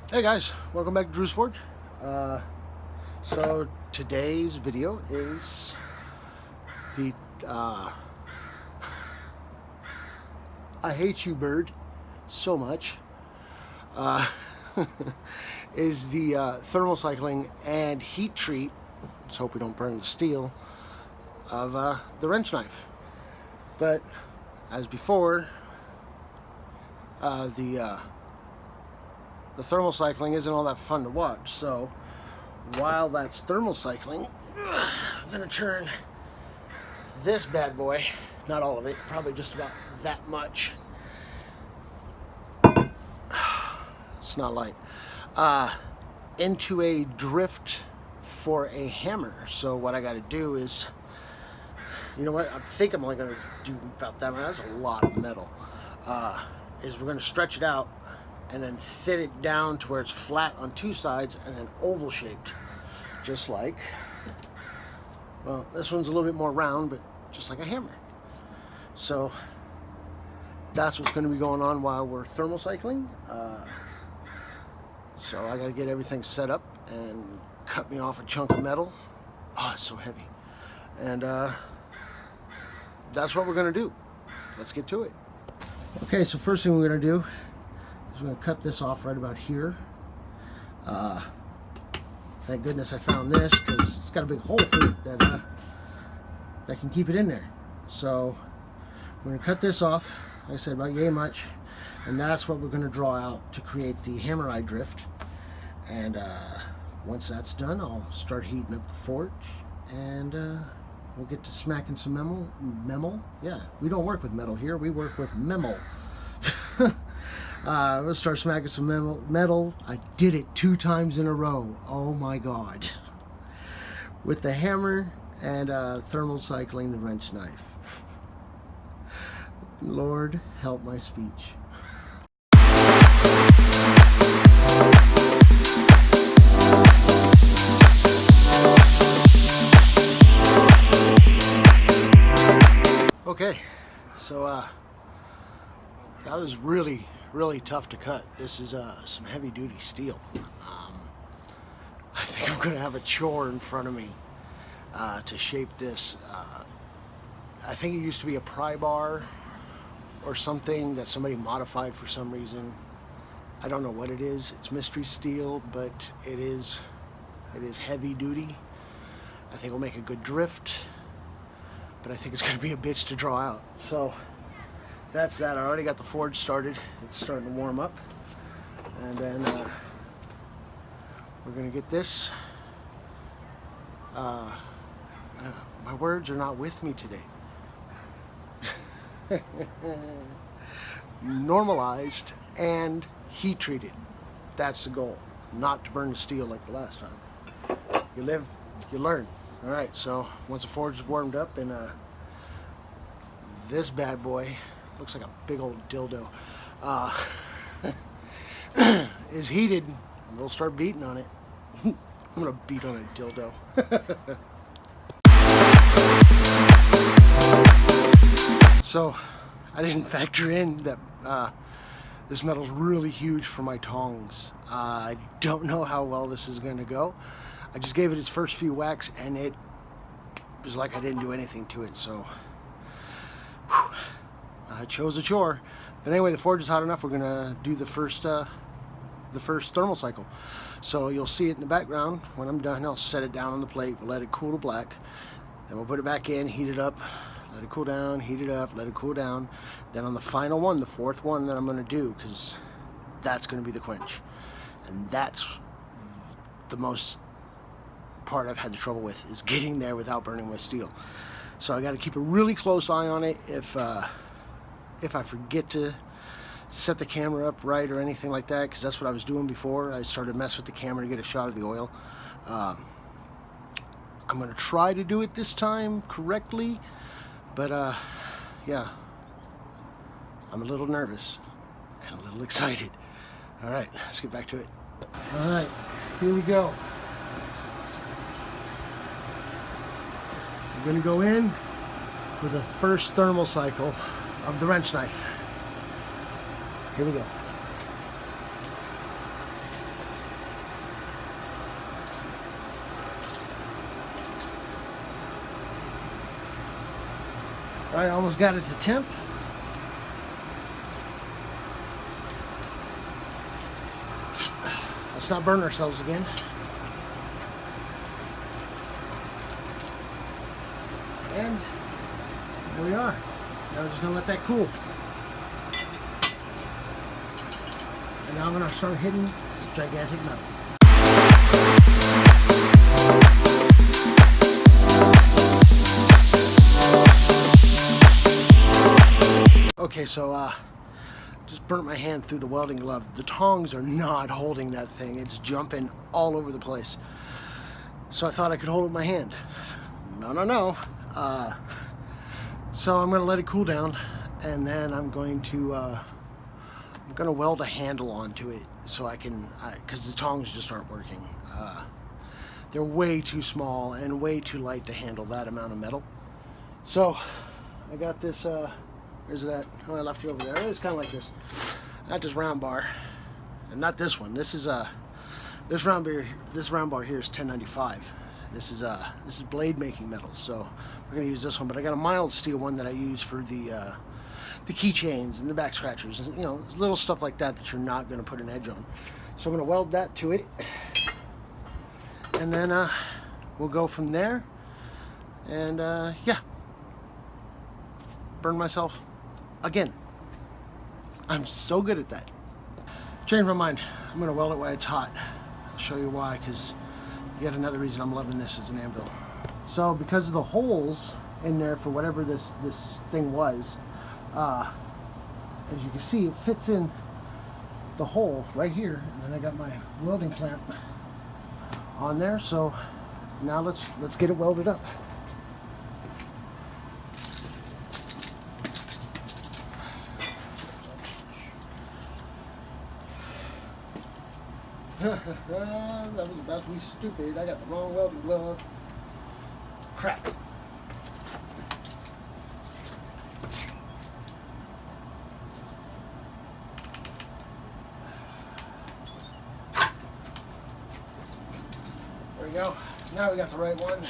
Hey guys, welcome back to Drew's Forge. So today's video is the I hate you bird so much is the thermal cycling and heat treat, let's hope we don't burn the steel, of the wrench knife. But as before, the thermal cycling isn't all that fun to watch. So while that's thermal cycling, I'm gonna turn this bad boy, not all of it, probably just about that much. It's not light. Into a drift for a hammer. So what I gotta do is, you know what, I think I'm only gonna do about that much. That's a lot of metal. Is we're gonna stretch it out and then thin it down to where it's flat on two sides and then oval shaped, just like, well, this one's a little bit more round, but just like a hammer. So that's what's going to be going on while we're thermal cycling. So I got to get everything set up and cut me off a chunk of metal. Oh, it's so heavy. And that's what we're going to do. Let's get to it. Okay, so first thing we're going to do, I'm going to cut this off right about here. Thank goodness I found this, because it's got a big hole through it that can keep it in there. So we're going to cut this off, like I said, about yay much, and that's what we're going to draw out to create the hammer eye drift. And once that's done, I'll start heating up the forge, and we'll get to smacking some memel. Yeah, we don't work with metal here, we work with memel. We'll start smacking some metal. I did it 2 times in a row. Oh my God. With the hammer and thermal cycling the wrench knife. Lord help my speech. Okay, so that was really tough to cut. This is some heavy duty steel. I think I'm gonna have a chore in front of me to shape this. I think it used to be a pry bar or something that somebody modified for some reason. I don't know what it is. It's mystery steel, but it is heavy duty. I think it'll make a good drift, but I think it's gonna be a bitch to draw out. So that's that. I already got the forge started. It's starting to warm up. And then we're going to get this. My words are not with me today. Normalized and heat treated. That's the goal. Not to burn the steel like the last time. You live, you learn. All right, so once the forge is warmed up, and this bad boy, looks like a big old dildo, is heated, and we'll start beating on it. I'm gonna beat on a dildo. So I didn't factor in that this metal's really huge for my tongs. I don't know how well this is gonna go. I just gave it its first few whacks and it was like I didn't do anything to it, so whew. I chose a chore. But anyway, the forge is hot enough. We're gonna do the first thermal cycle. So you'll see it in the background. When I'm done, I'll set it down on the plate. We'll let it cool to black. Then we'll put it back in, heat it up, let it cool down, heat it up, let it cool down. Then on the final one, the 4th one that I'm gonna do, because that's gonna be the quench. And that's the most part I've had the trouble with, is getting there without burning my steel. So I gotta keep a really close eye on it. If I forget to set the camera up right or anything like that, because that's what I was doing before. I started to mess with the camera to get a shot of the oil. I'm going to try to do it this time correctly, but yeah, I'm a little nervous and a little excited. All right, let's get back to it. All right, here we go. We're going to go in for the first thermal cycle of the wrench knife. Here we go. I almost got it to temp. Let's not burn ourselves again. And there we are. Now we're just gonna let that cool. And now I'm gonna start hitting this gigantic metal. Okay, so just burnt my hand through the welding glove. The tongs are not holding that thing. It's jumping all over the place. So I thought I could hold it with my hand. No. So I'm gonna let it cool down, and then I'm gonna weld a handle onto it so I can, because the tongs just aren't working. They're way too small and way too light to handle that amount of metal. So I got this, where's that? Oh, I left it over there. It's kind of like this. I got this round bar, and not this one. This is this round bar here is 1095. This is blade making metal, so we're gonna use this one. But I got a mild steel one that I use for the keychains and the back scratchers, and, you know, little stuff like that that you're not gonna put an edge on. So I'm gonna weld that to it, and then we'll go from there. And yeah, burn myself again. I'm so good at that. Changed my mind. I'm gonna weld it while it's hot. I'll show you why, because yet another reason I'm loving this as an anvil. So because of the holes in there for whatever this thing was, as you can see, it fits in the hole right here, and then I got my welding clamp on there. So now let's get it welded up. That was about to be stupid. I got the wrong welding glove. Crap. There we go. Now we got the right one.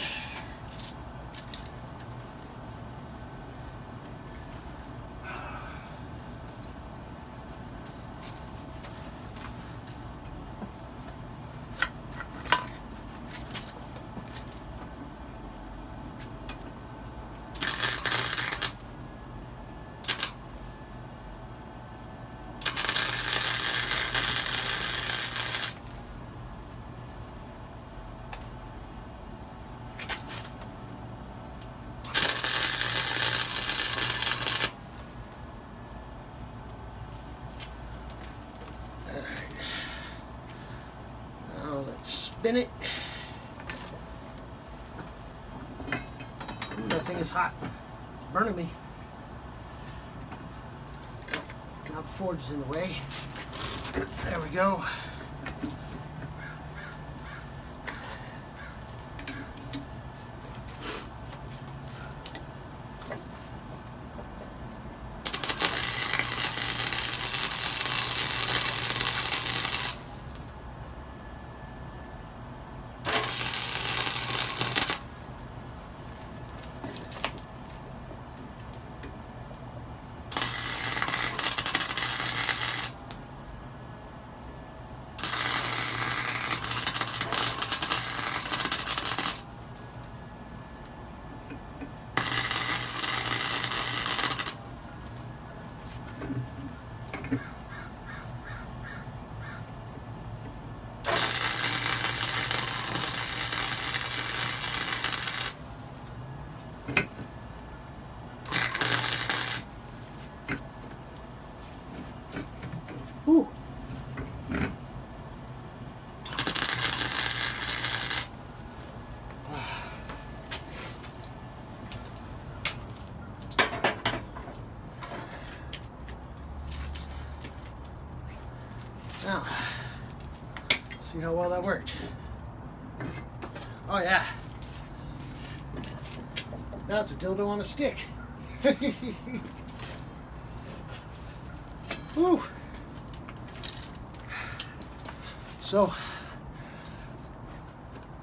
Spin it. Ooh, that thing is hot. It's burning me. Now the forge is in the way. There we go. Ooh. Now, see how well that worked. Oh yeah. Now it's a dildo on a stick. Woo. So,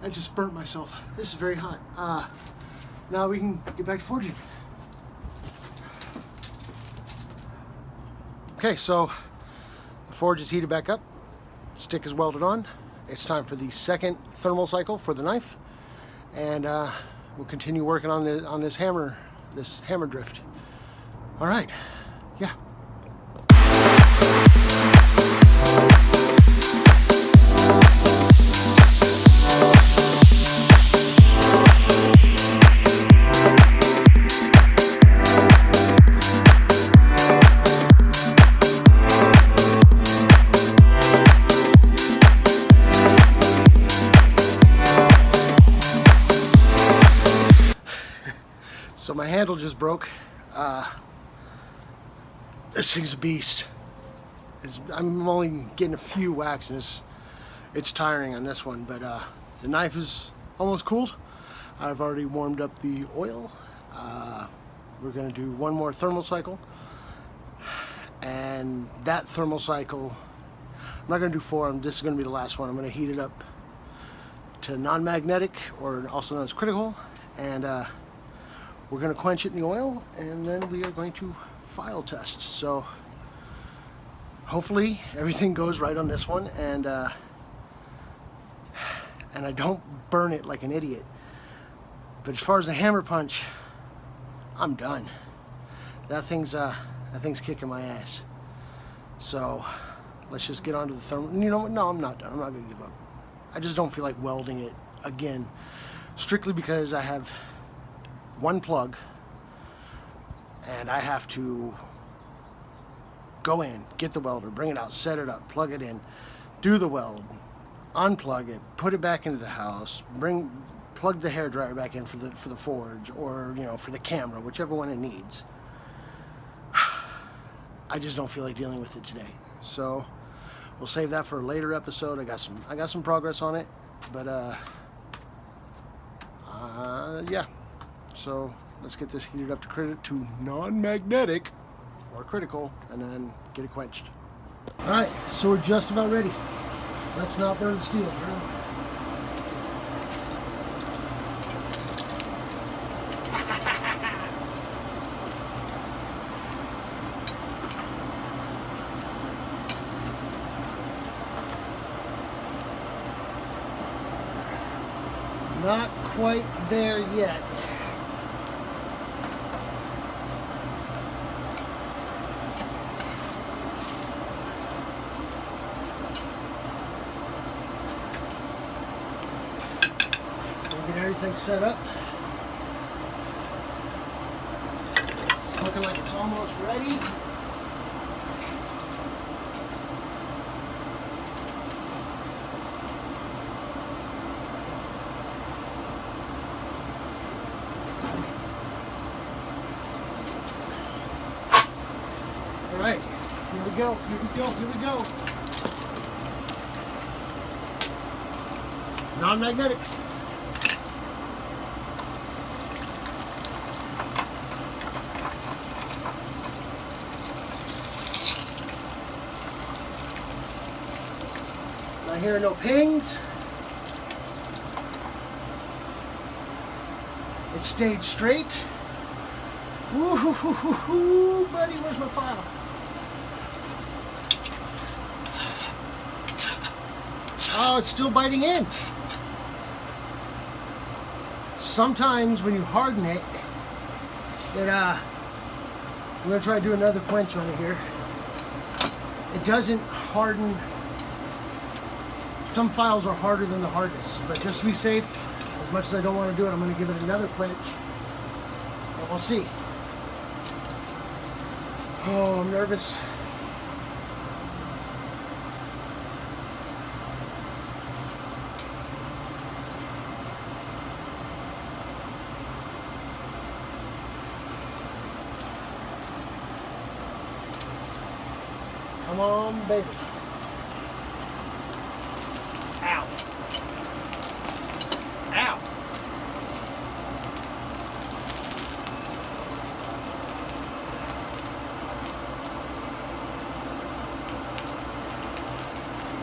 I just burnt myself. This is very hot. Now we can get back to forging. Okay, so the forge is heated back up, stick is welded on. It's time for the second thermal cycle for the knife, and we'll continue working on this hammer drift. All right, yeah. So my handle just broke. This thing's a beast. I'm only getting a few whacks and it's tiring on this one, but the knife is almost cooled. I've already warmed up the oil. We're gonna do one more thermal cycle, and that thermal cycle, I'm not gonna do 4, this is gonna be the last one. I'm gonna heat it up to non-magnetic, or also known as critical, and we're going to quench it in the oil, and then we are going to file test. So hopefully everything goes right on this one, and I don't burn it like an idiot. But as far as the hammer punch, I'm done. That thing's kicking my ass. So let's just get on to the thermal. You know what? No, I'm not done. I'm not going to give up. I just don't feel like welding it again, strictly because I have one plug and I have to go in, get the welder, bring it out, set it up, plug it in, do the weld, unplug it, put it back into the house, plug the hairdryer back in for the forge, or for the camera, whichever one it needs. I just don't feel like dealing with it today, so we'll save that for a later episode. I got some progress on it, but yeah. So let's get this heated up to non-magnetic or critical, and then get it quenched. All right, so we're just about ready. Let's not burn the steel, Drew. Not quite there yet. Get everything set up. It's looking like it's almost ready. All right, here we go, here we go, here we go. Non-magnetic. Not hearing no pings. It stayed straight. Ooh, buddy, where's my file? Oh, it's still biting in. Sometimes when you harden it, I'm gonna try to do another quench on it here. It doesn't harden. Some files are harder than the hardest, but just to be safe, as much as I don't want to do it, I'm gonna give it another quench, and we'll see. Oh, I'm nervous. Come on, baby. Ow. Ow.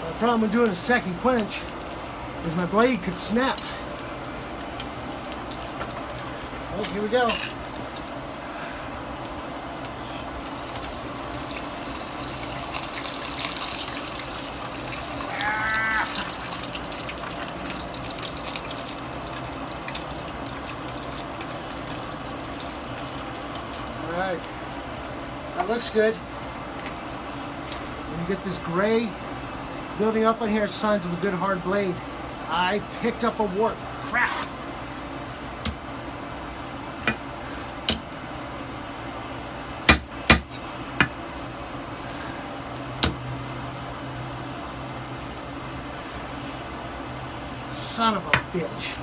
The problem with doing a second quench is my blade could snap. Oh, here we go. looks good. When you get this gray building up on here, it's signs of a good hard blade. I picked up a wart. Crap. Son of a bitch.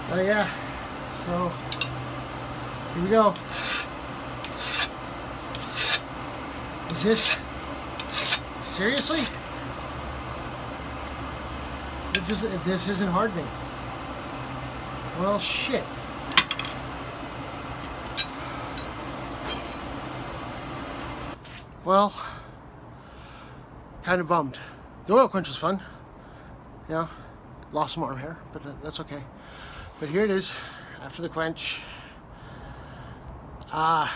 Oh yeah, so here we go. Is this seriously? This isn't hardening. Well, shit. Well, kind of bummed. The oil quench was fun. Yeah, lost some arm hair, but that's okay. But here it is, after the quench. I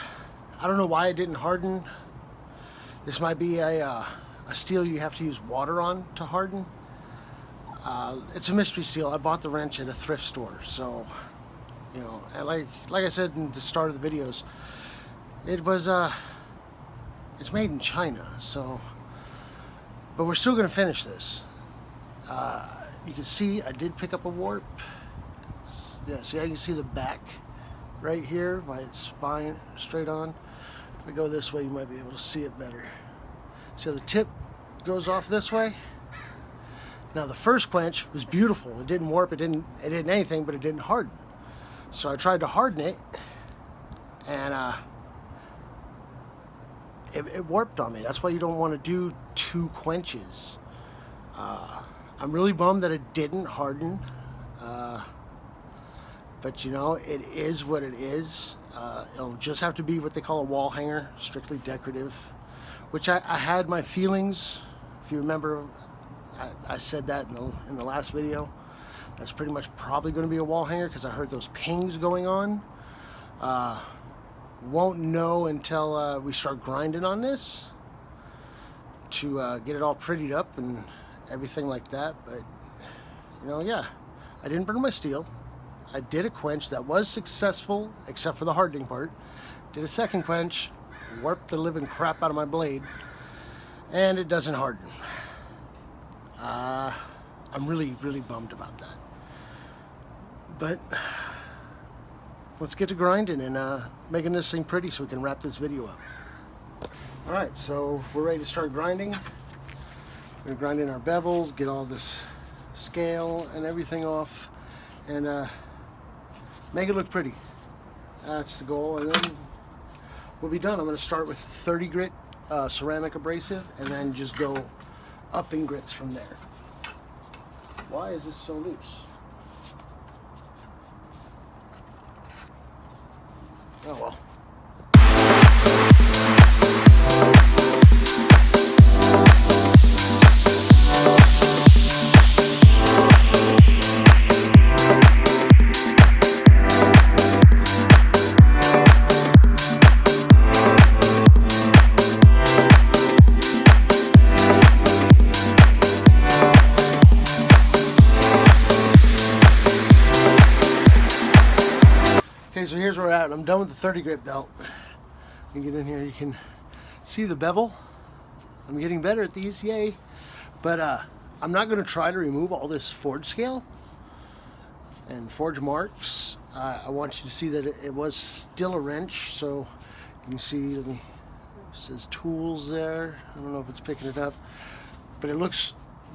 don't know why it didn't harden. This might be a steel you have to use water on to harden. It's a mystery steel. I bought the wrench at a thrift store, so you know. And like I said in the start of the videos, it was it's made in China. So, but we're still gonna finish this. You can see I did pick up a warp. Yeah, see, I can see the back right here by its spine straight on. If we go this way, you might be able to see it better. See how the tip goes off this way? Now the first quench was beautiful. It didn't warp, it didn't anything, but it didn't harden. So I tried to harden it, and it warped on me. That's why you don't want to do 2 quenches. I'm really bummed that it didn't harden. But you know, it is what it is. It'll just have to be what they call a wall hanger, strictly decorative, which I had my feelings. If you remember, I said that in the last video. That's pretty much probably going to be a wall hanger because I heard those pings going on. Won't know until we start grinding on this to get it all prettied up and everything like that. But you know, yeah, I didn't burn my steel. I did a quench that was successful, except for the hardening part. Did a second quench, warped the living crap out of my blade, and it doesn't harden. I'm really, really bummed about that. But let's get to grinding and making this thing pretty so we can wrap this video up. Alright, so we're ready to start grinding. We're gonna grind in our bevels, get all this scale and everything off, and make it look pretty. That's the goal, and then we'll be done. I'm going to start with 30 grit ceramic abrasive and then just go up in grits from there. Why is this so loose? Oh well. Okay, so here's where we're at. I'm done with the 30 grit belt. You get in here, you can see the bevel. I'm getting better at these, yay. But I'm not going to try to remove all this forge scale and forge marks. I want you to see that it was still a wrench. So you can see, it says tools there. I don't know if it's picking it up, but it looks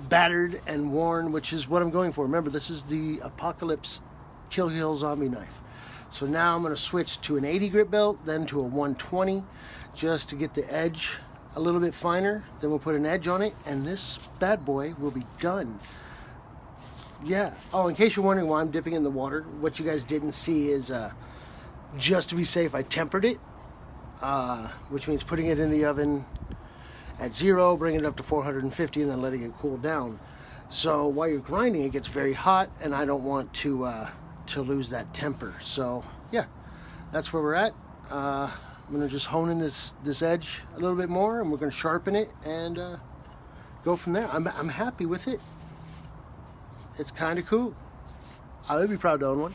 battered and worn, which is what I'm going for. Remember, this is the Apocalypse Kill Hill Zombie knife. So now I'm going to switch to an 80 grit belt, then to a 120, just to get the edge a little bit finer. Then we'll put an edge on it, and this bad boy will be done. Yeah. Oh, in case you're wondering why I'm dipping in the water, what you guys didn't see is just to be safe, I tempered it, which means putting it in the oven at 0, bringing it up to 450, and then letting it cool down. So while you're grinding, it gets very hot, and I don't want to lose that temper. So yeah, that's where we're at. I'm gonna just hone in this edge a little bit more, and we're gonna sharpen it and go from there. I'm happy with it. it's kind of cool. I would be proud to own one.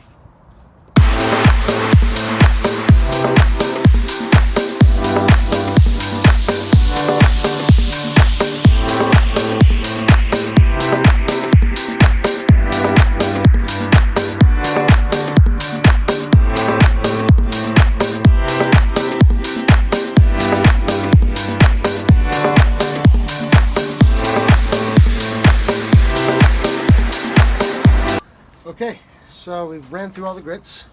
Okay, so we've ran through all the grits.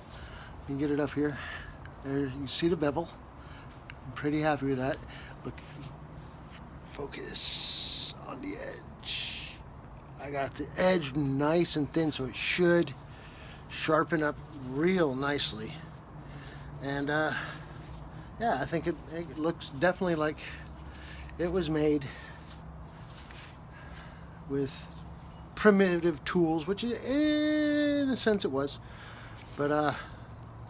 You can get it up here. There, you see the bevel. I'm pretty happy with that. Look, focus on the edge. I got the edge nice and thin, so it should sharpen up real nicely. And yeah, I think it looks definitely like it was made with primitive tools, which in a sense it was. But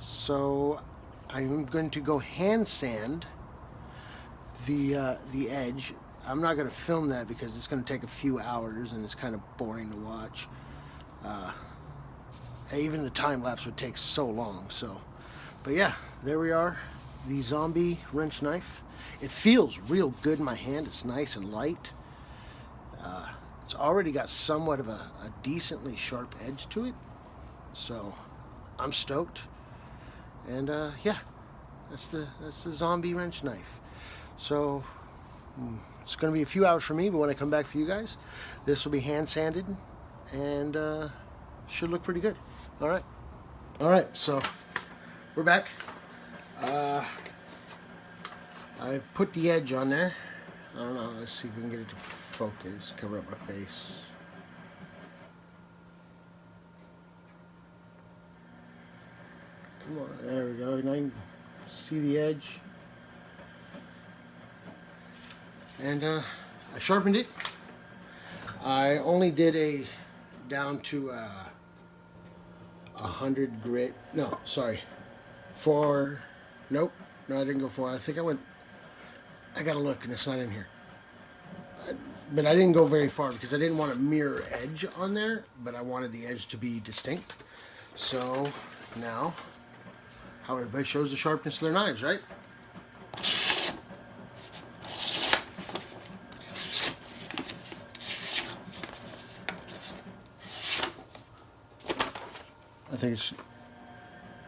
so I'm going to go hand sand the edge. I'm not going to film that because it's going to take a few hours and it's kind of boring to watch. Even the time lapse would take so long. So, but yeah, there we are. The zombie wrench knife. It feels real good in my hand. It's nice and light. It's already got somewhat of a decently sharp edge to it, so I'm stoked. And yeah, that's the zombie wrench knife. So it's going to be a few hours for me, but when I come back for you guys, this will be hand sanded and should look pretty good. All right. So we're back. I put the edge on there. I don't know. Let's see if we can get it to focus. Cover up my face. Come on. There we go. Now you can see the edge. And I sharpened it. I only did a down to 100 grit. No, sorry. 4. Nope. No, I didn't go 4. I think I went. I gotta look, and it's not in here. But I didn't go very far because I didn't want a mirror edge on there, but I wanted the edge to be distinct. So now, how everybody shows the sharpness of their knives, right? I think it's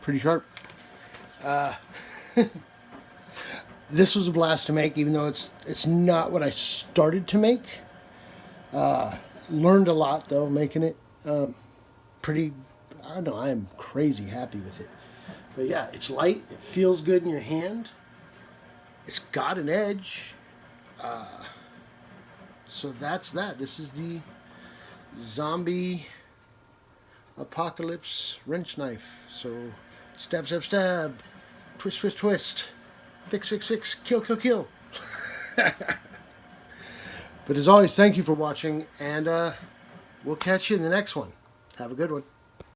pretty sharp. This was a blast to make, even though it's not what I started to make. Learned a lot though making it. Pretty, I don't know, I am crazy happy with it. But yeah, it's light, it feels good in your hand. It's got an edge. So that's that. This is the zombie apocalypse wrench knife. So stab, stab, stab, twist, twist, twist. Fix, fix, fix, kill, kill, kill. But as always, thank you for watching, and we'll catch you in the next one. Have a good one.